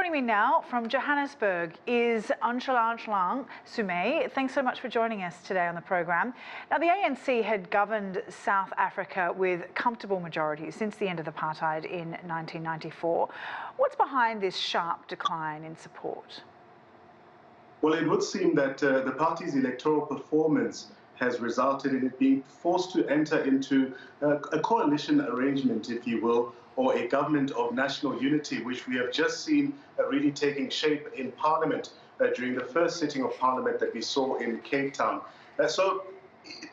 Joining me now from Johannesburg is Nhlanhla Sehume. Thanks so much for joining us today on the program. Now, the ANC had governed South Africa with comfortable majorities since the end of apartheid in 1994. What's behind this sharp decline in support? Well, it would seem that the party's electoral performance has resulted in it being forced to enter into a coalition arrangement, if you will, or a government of national unity, which we have just seen really taking shape in Parliament during the first sitting of Parliament that we saw in Cape Town. So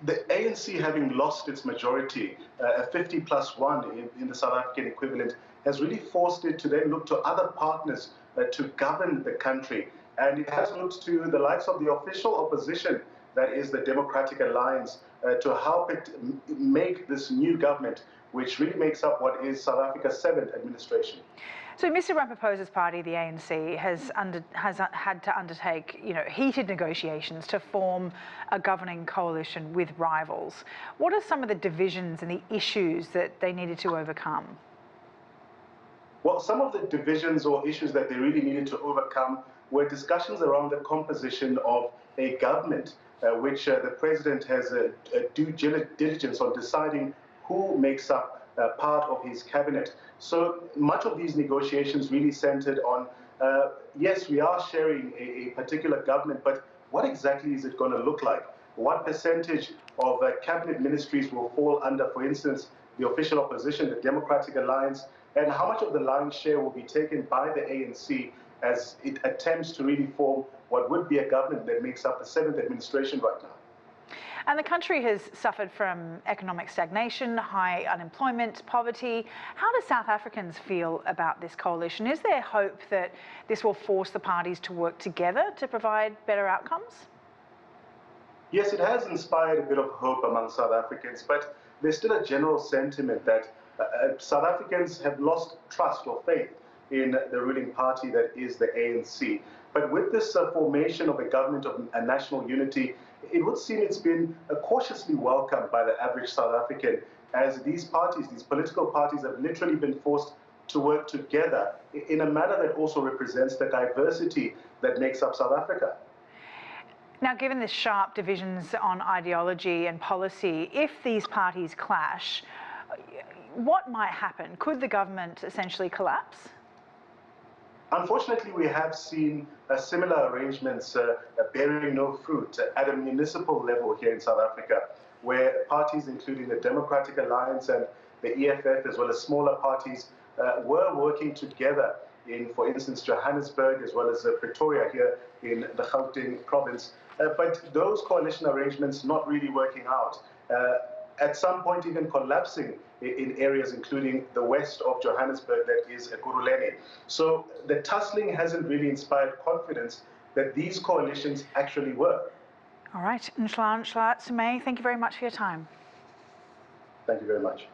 the ANC, having lost its majority, 50+1 in the South African equivalent, has really forced it to then look to other partners to govern the country. And it has looked to the likes of the official opposition, that is the Democratic Alliance, to help it make this new government, which really makes up what is South Africa's 7th administration. So Mr. Ramaphosa's party, the ANC, has had to undertake, heated negotiations to form a governing coalition with rivals. What are some of the divisions and the issues that they needed to overcome? Well, some of the divisions or issues that they really needed to overcome were discussions around the composition of a government, which the president has a due diligence on deciding who makes up part of his cabinet. So much of these negotiations really centered on, yes, we are sharing a particular government, but what exactly is it going to look like? What percentage of cabinet ministries will fall under, for instance, the official opposition, the Democratic Alliance, and how much of the lion's share will be taken by the ANC as it attempts to really form what would be a government that makes up the 7th administration right now. And the country has suffered from economic stagnation, high unemployment, poverty. How do South Africans feel about this coalition? Is there hope that this will force the parties to work together to provide better outcomes? Yes, it has inspired a bit of hope among South Africans, but there's still a general sentiment that South Africans have lost trust or faith in the ruling party that is the ANC. But with this formation of a government of a national unity, it would seem it's been cautiously welcomed by the average South African, as these parties, these political parties, have literally been forced to work together in a manner that also represents the diversity that makes up South Africa. Now, given the sharp divisions on ideology and policy, if these parties clash, what might happen? Could the government essentially collapse? Unfortunately, we have seen similar arrangements bearing no fruit at a municipal level here in South Africa, where parties including the Democratic Alliance and the EFF, as well as smaller parties, were working together in, for instance, Johannesburg, as well as Pretoria here in the Gauteng province. But those coalition arrangements not really working out. At some point even collapsing in areas including the west of Johannesburg, that is Ekurhuleni. So the tussling hasn't really inspired confidence that these coalitions actually work. All right, Nhlanhla Sehume, thank you very much for your time. Thank you very much.